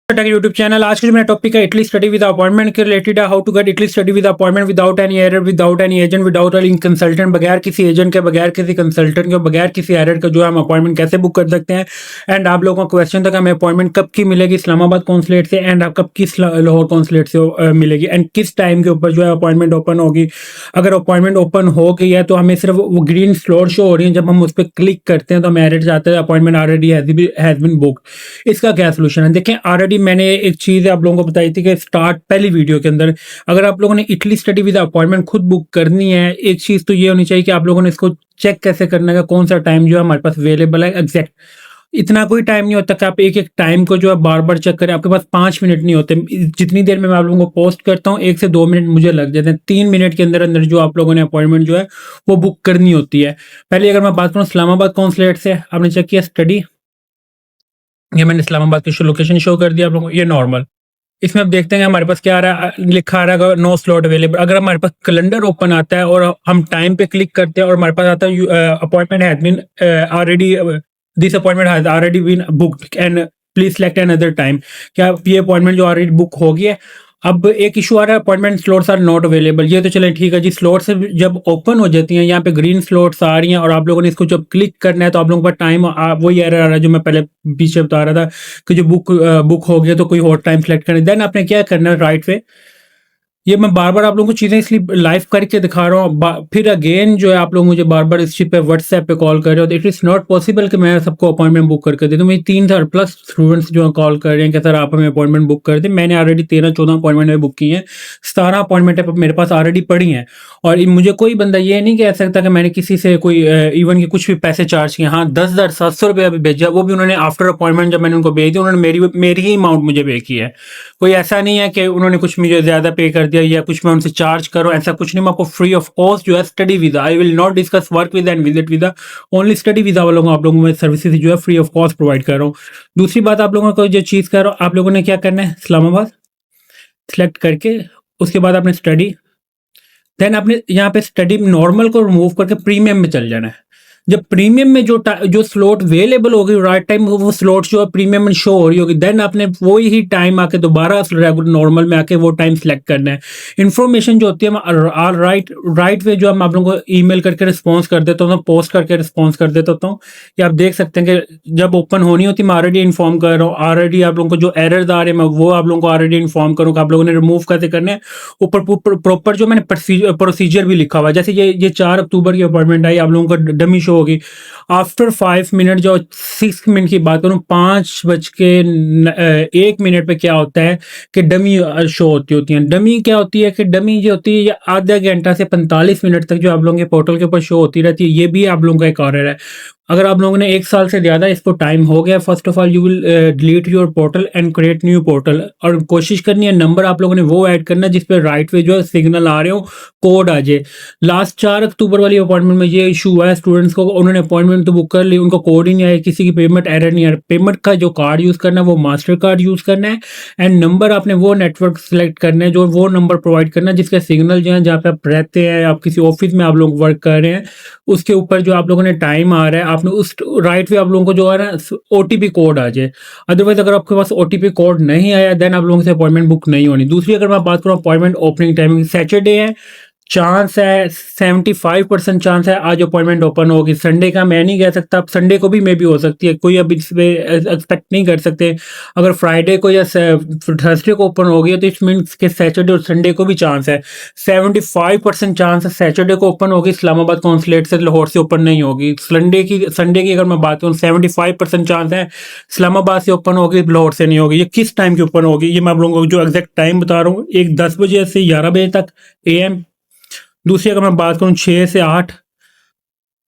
YouTube channel. आज के जो मेरा टॉपिक है इटली स्टडी विद अपॉइंटमेंट के रिलेटेड है। How to get Italy study with appointment without any error, without any agent, without any consultant, बगैर किसी एजेंट के, बगैर किसी कंसल्टेंट के, बगैर किसी एरर का जो है हम अपॉइंटमेंट कैसे बुक कर सकते हैं। एंड आप लोगों का क्वेश्चन था कि हमें अपॉइंटमेंट कब की मिलेगी इस्लामाबाद कॉन्सुलेट से, एंड आप कब किस लाहौर कॉन्सुलेट से मिलेगी, एंड किस टाइम के ऊपर जो है अपॉइंटमेंट ओपन होगी। अगर अपॉइंटमेंट ओपन हो गई है तो हमें सिर्फ वो ग्रीन स्लॉट शो हो रही है, जब हम उस पर क्लिक करते हैं तो हमें एरर जाता है appointment already has been booked. इसका क्या सोल्यूशन है? देखें, ऑलरेडी मैंने एक चीज आप लोगों को बताई थी कि स्टार्ट पहली वीडियो के अंदर, अगर आप लोगों ने इटली स्टडी विद अपॉइंटमेंट खुद बुक करनी है, एक चीज तो ये होनी चाहिए कि आप लोगों ने इसको चेक कैसे करना है, कौन सा टाइम जो है हमारे पास अवेलेबल है एग्जैक्ट। इतना कोई टाइम नहीं होता कि आप एक एक टाइम को जो है बार बार चेक करें। आपके पास 5 मिनट नहीं होते। जितनी देर में मैं आप लोगों को पोस्ट करता हूँ 1 से 2 मिनट मुझे लग जाते हैं। 3 मिनट के अंदर अंदर जो आप लोगों ने अपॉइंटमेंट जो है वो बुक करनी होती है। पहले अगर मैं बात करूँ इस्लामाबाद कॉन्सुलेट से, आपने चेक किया स्टडी, ये मैंने इस्लामाबाद की लोकेशन शो कर दिया आप लोगों को, ये नॉर्मल। इसमें अब देखते हैं हमारे पास क्या आ रहा है, लिखा आ रहा है नो स्लॉट अवेलेबल। अगर हमारे पास कैलेंडर ओपन आता है और हम टाइम पे क्लिक करते हैं और हमारे पास आता है appointment has been already, this appointment has already been booked and please select another time, क्या ये अपॉइंटमेंट जो ऑलरेडी बुक हो गई है। अब एक इशू आ रहा है appointment slots are not available. ये तो चलें ठीक है जी, स्लॉट्स जब ओपन हो जाती हैं, यहाँ पे ग्रीन स्लॉट्स आ रही हैं और आप लोगों ने इसको जब क्लिक करना है तो आप लोगों का टाइम वही एरर आ रहा है जो मैं पहले पीछे बता रहा था कि जो बुक हो गया तो कोई और टाइम सेलेक्ट करना है। देन आपने क्या करना है, राइट पे, ये मैं बार बार आप लोगों को चीज़ें इसलिए लाइव करके दिखा रहा हूँ। फिर अगेन जो है आप लोग मुझे बार बार इस चीज़ पे व्हाट्सएप पे कॉल कर रहे हो, तो इट इज़ नॉट पॉसिबल कि मैं सबको अपॉइंटमेंट बुक करके दे दूँ। मेरी 3,000+ स्टूडेंट्स जो है कॉल कर रहे हैं कि सर आप हमें अपॉइंटमेंट बुक कर दें। मैंने ऑलरेडी 13-14 अपॉइंटमेंट बुक की हैं, 17 अपॉइंटमेंट मेरे पास ऑलरेडी पड़ी हैं। और मुझे कोई बंदा ये नहीं कह सकता कि मैंने किसी से कोई इवन के कुछ भी पैसे चार्ज किए। हाँ, 10,700 रुपये अभी भेजा, वो भी उन्होंने आफ्टर अपॉइंटमेंट जब मैंने उनको भेज दिया उन्होंने मेरी ही अमाउंट मुझे पे की है। कोई ऐसा नहीं है कि उन्होंने कुछ मुझे ज़्यादा पे कर दिया या कुछ मैं उनसे चार्ज करो, ऐसा कुछ नहीं। मैं आपको फ्री ऑफ कॉस्ट जो है study visa, I will not discuss work visa and visit visa, only study visa वालों को आप लोगों में सर्विसेज जो है फ्री ऑफ कॉस्ट प्रोवाइड कर रहा हूँ। दूसरी बात, आप लोगों को जो चीज़ कर रहा हूँ, आप लोगों ने क्या करना है, इस्लामाबाद सेलेक्ट करके उसके बाद आपने स्टडी, देन आपने यहाँ पे स्टडी नॉर्मल को रिमूव करके प्रीमियम में चल जाना है। जब प्रीमियम में जो स्लॉट अवेलेबल होगी राइट टाइम, वो स्लॉट जो है प्रीमियम में शो हो रही होगी, देन आपने वही ही टाइम आके दोबारा रेगुलर नॉर्मल में आके वो टाइम सेलेक्ट करना है। इन्फॉर्मेशन जो होती है राइट वे जो हम आप लोगों को ईमेल करके रिस्पॉन्स कर देता हूँ, पोस्ट करके रिस्पॉन्स कर देता हूँ। ये आप देख सकते हैं कि जब ओपन होनी होती है मैं ऑलरेडी इन्फॉर्म कर रहा हूँ, ऑलरेडी आप लोगों को जो एरर्स आ रहे हैं मैं वो आप लोगों को ऑलरेडी इन्फॉर्म करूँ कि आप लोगों ने रिमूव कैसे करना है। ऊपर प्रॉपर जो मैंने प्रोसीजर भी लिखा हुआ है। जैसे ये 4 अक्टूबर की अपॉइंटमेंट आई, आप लोगों को डमी शो होगी आफ्टर 5 मिनट। जो 6 मिनट की बात करूँ, 5:01 पे क्या होता है कि डमी शो होती है। डमी क्या होती है कि डमी जो होती है ये आधा घंटा से 45 मिनट तक जो आप लोगों के पोर्टल के ऊपर शो होती रहती है। ये भी आप लोगों का एक ऑर्डर है। अगर आप लोगों ने 1 साल से ज़्यादा इसको टाइम हो गया, first of all you will delete your portal and create new portal. और कोशिश करनी है नंबर आप लोगों ने वो ऐड करना है जिस पे राइट वे जो है सिग्नल आ रहे हो, कोड आ जाए। लास्ट 4 अक्टूबर वाली अपॉइंटमेंट में ये इशू हुआ है स्टूडेंट्स को, उन्होंने अपॉइंटमेंट तो बुक कर ली, उनको कोड ही नहीं आया, किसी की पेमेंट एरर नहीं आ रहा। पेमेंट का जो कार्ड यूज़ करना है वो मास्टर कार्ड यूज़ करना है, एंड नंबर आपने वो नेटवर्क सेलेक्ट करना है, जो वो नंबर प्रोवाइड करना है जिसके सिग्नल जो है जहाँ पे आप रहते हैं, आप किसी ऑफिस में आप लोग वर्क कर रहे हैं, उसके ऊपर जो आप लोगों ने टाइम आ रहा है आपने उस राइट वे आप लोगों को जो है ना OTP कोड आ जाए। अदरवाइज अगर आपके पास OTP कोड नहीं आया देन आप लोगों से अपॉइंटमेंट बुक नहीं होनी। दूसरी अगर मैं बात करूँ अपॉइंटमेंट ओपनिंग टाइमिंग, सैटरडे है, चांस है 75% चांस है आज अपॉइंटमेंट ओपन होगी। संडे का मैं नहीं कह सकता, अब संडे को भी मे भी हो सकती है, कोई अब इसमें एक्सपेक्ट नहीं कर सकते। अगर फ्राइडे को या थर्सडे को ओपन होगी तो इट मीन्स के सैटरडे और संडे को भी चांस है। 75% चांस है सैटरडे को ओपन होगी, इस्लामाबाद कॉन्सुलेट से लाहौर से ओपन नहीं होगी। संडे की अगर मैं बात करूँ 75% चांस है इस्लामाबाद से ओपन होगी, लाहौर से नहीं होगी। ये किस टाइम की ओपन होगी ये मैं आप लोगों को जो एग्जैक्ट टाइम बता रहा हूँ, एक 10 बजे से 11 बजे तक AM। दूसरी अगर मैं बात करूँ 6 से 8,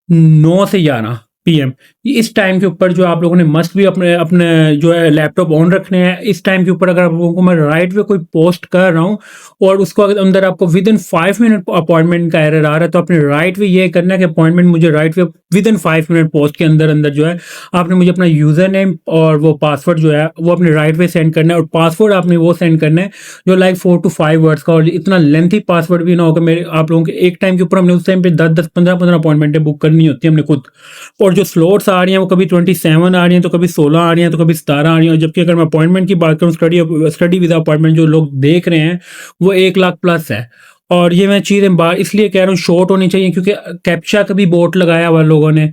9 से 11 PM, इस टाइम के ऊपर जो आप लोगों ने मस्ट भी अपने अपने जो है लैपटॉप ऑन रखने हैं। इस टाइम के ऊपर अगर आप लोगों को मैं राइट वे कोई पोस्ट कर रहा हूँ और उसको अगर अंदर आपको विद इन 5 मिनट अपॉइंटमेंट का एरर आ रहा है तो अपने राइट वे ये करना है कि अपॉइंटमेंट मुझे right way within 5 minute post के अंदर अंदर जो है आपने मुझे अपना यूज़र नेम और वो पासवर्ड जो है वो अपने राइट वे सेंड करना है। और पासवर्ड आपने वो सेंड करना है जो लाइक 4 to 5 वर्ड्स का, और इतना लेंथी पासवर्ड भी ना होगा। मेरे आप लोगों के एक टाइम के ऊपर हमने उस टाइम पे 10-10, 15-15 अपॉइंटमेंटें बुक करनी होती है हमने खुद। और जो स्लॉट्स आ रही हैं वो कभी 27 आ रही हैं, तो कभी 16 आ रही हैं, तो कभी 17 आ रही हैं। जबकि अगर मैं अपॉइंटमेंट की बात करूँ, स्टडी विद अपॉइंटमेंट जो लोग देख रहे हैं वो 1 लाख प्लस है। और ये मैं चीज़ें बार इसलिए कह रहा हूँ शॉर्ट होनी चाहिए, क्योंकि कैप्चा का भी बोट लगाया हुआ लोगों ने,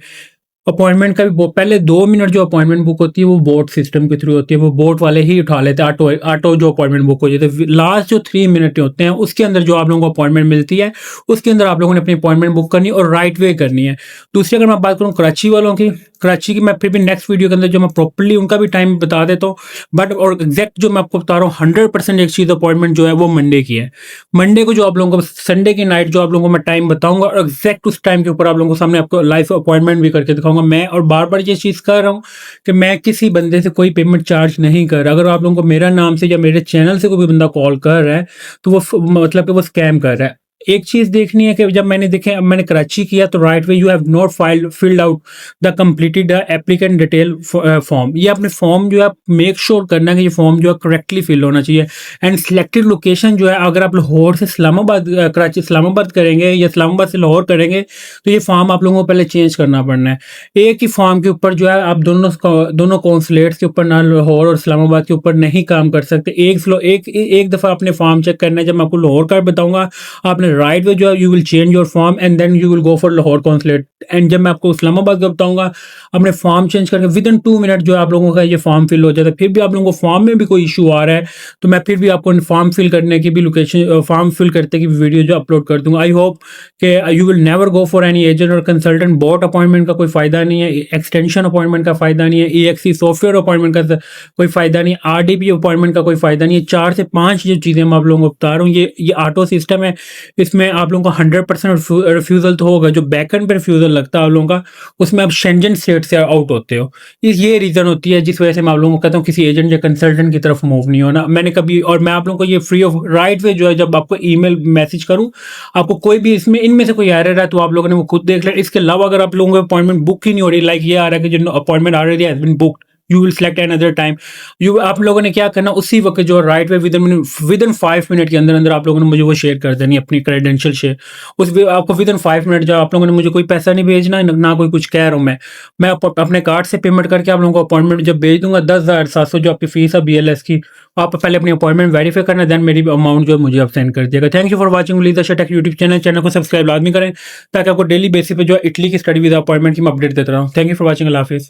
अपॉइंटमेंट का भी पहले 2 मिनट जो अपॉइंटमेंट बुक होती है वो बोट सिस्टम के थ्रू होती है, वो बोट वाले ही उठा लेते हैं। ऑटो जो अपॉइंटमेंट बुक हो जाती है, लास्ट जो 3 मिनट होते हैं उसके अंदर जो आप लोगों को अपॉइंटमेंट मिलती है, उसके अंदर आप लोगों ने अपनी अपॉइंटमेंट बुक करनी और राइट वे करनी है। दूसरी अगर मैं बात करूँ कराची वालों की, कराची की मैं फिर भी नेक्स्ट वीडियो के अंदर जो मैं प्रॉपर्ली उनका भी टाइम बता देता हूँ, बट और एग्जैक्ट जो मैं आपको बता रहा हूँ 100% एक चीज़ अपॉइंटमेंट जो है वो मंडे की है। मंडे को जो आप लोगों को संडे की नाइट जो आप लोगों को मैं टाइम बताऊंगा, और एग्जैक्ट उस टाइम के ऊपर आप लोगों को सामने आपको लाइव अपॉइंटमेंट भी करके दिखाऊंगा मैं। और बार बार ये चीज़ कर रहा हूँ कि मैं किसी बंदे से कोई पेमेंट चार्ज नहीं कर रहा। अगर आप लोगों को मेरा नाम से या मेरे चैनल से कोई भी बंदा कॉल कर रहा है तो वो मतलब कि वो स्कैम कर रहा है। एक चीज देखनी है कि जब मैंने देखे, अब मैंने कराची किया तो right way you have not filled out the completed applicant detail form. ये अपने फॉर्म जो है मेक श्योर करना है कि ये फॉर्म जो है करेक्टली फिल होना चाहिए। एंड सिलेक्टेड लोकेशन जो है, अगर आप लाहौर से इस्लामाबाद कराची इस्लामाबाद करेंगे या इस्लामाबाद से लाहौर करेंगे तो ये फॉर्म आप लोगों को पहले चेंज करना पड़ना है। एक ही फॉर्म के ऊपर जो है आप दोनों कॉन्सुलेट्स के ऊपर ना लाहौर और इस्लामाबाद के ऊपर नहीं काम कर सकते। एक दफ़ा अपने फॉर्म चेक करना है। जब मैं आपको लाहौर का बताऊंगा, आपने राइट वे जो है you will change your form and then you will go for Lahore consulate. And जब मैं आपको इस्लामाबाद का बताऊंगा, अपने फॉर्म चेंज करके विद इन 2 मिनट जो है आप लोगों का ये फॉर्म फिल हो जाता है। फिर भी आप लोगों को फॉर्म में भी कोई इशू आ रहा है तो मैं फिर भी आपको फॉर्म फिल करने की भी लोकेशन, फॉर्म फिल करते की वीडियो जो अपलोड कर दूंगा। आई होप कि you will never go for any agent और कंसल्टेंट। बॉट अपॉइंटमेंट का कोई फायदा नहीं है, एक्सटेंशन अपॉइंटमेंट का फायदा नहीं है, EXE सॉफ्टवेयर अपॉइंटमेंट का कोई फायदा नहीं है, RDP अपॉइंटमेंट का कोई फायदा नहीं है। 4 से 5 जो चीज़ें मैं आप लोगों को बता रहा हूँ, ये ऑटो सिस्टम है। इसमें आप लोगों को 100% रिफ्यूज़ल तो होगा। जो बैकएंड पे रिफ्यूज़ल लगता है आप लोगों का, उसमें आप शेंजन स्टेट से आउट होते हो। ये रीज़न होती है जिस वजह से मैं आप लोगों को कहता हूँ किसी एजेंट या कंसल्टेंट की तरफ मूव नहीं होना। मैंने कभी, और मैं आप लोगों को ये फ्री ऑफ राइट वे जो है जब आपको ईमेल मैसेज करूँ, आपको कोई भी इनमें से कोई एरर है तो आप लोगों ने वो खुद देख लें। इसके अलावा अगर आप लोगों को अपॉइंटमेंट बुक ही नहीं हो रही, लाइक ये आ रहा है कि जो appointment already has been booked, you will select another time. आप लोगों ने क्या करना, उसी वक्त जो right way within 5 minute के अंदर अंदर आप लोगों ने मुझे वो शेयर कर देनी, अपनी क्रेडेंशियल शेयर। आपको विद इन 5 मिनट जो आप लोगों ने मुझे कोई पैसा नहीं भेजना, ना कोई कुछ कह रहा हूँ मैं अपने कार्ड से पेमेंट करके आप लोगों को अपॉइंटमेंट जब भेज दूंगा 10,700 जो आपकी फीस है BLS की, आप पहले अपनी अपॉइंटमेंट वेरीफाई करना, देन मेरी अमाउंट जो है मुझे आप सेंड कर दिएगा। Thank you for watching Liza tech YouTube channel को सब्सक्राइब लाजमी करें ताकि आपको डेली बेसिस पे जो इटली की स्टडी विद अपॉइंटमेंट की मैं अपडेट देता रहूँ। थैंक यू फॉर वाचिंग, अल्लाह हाफिज़।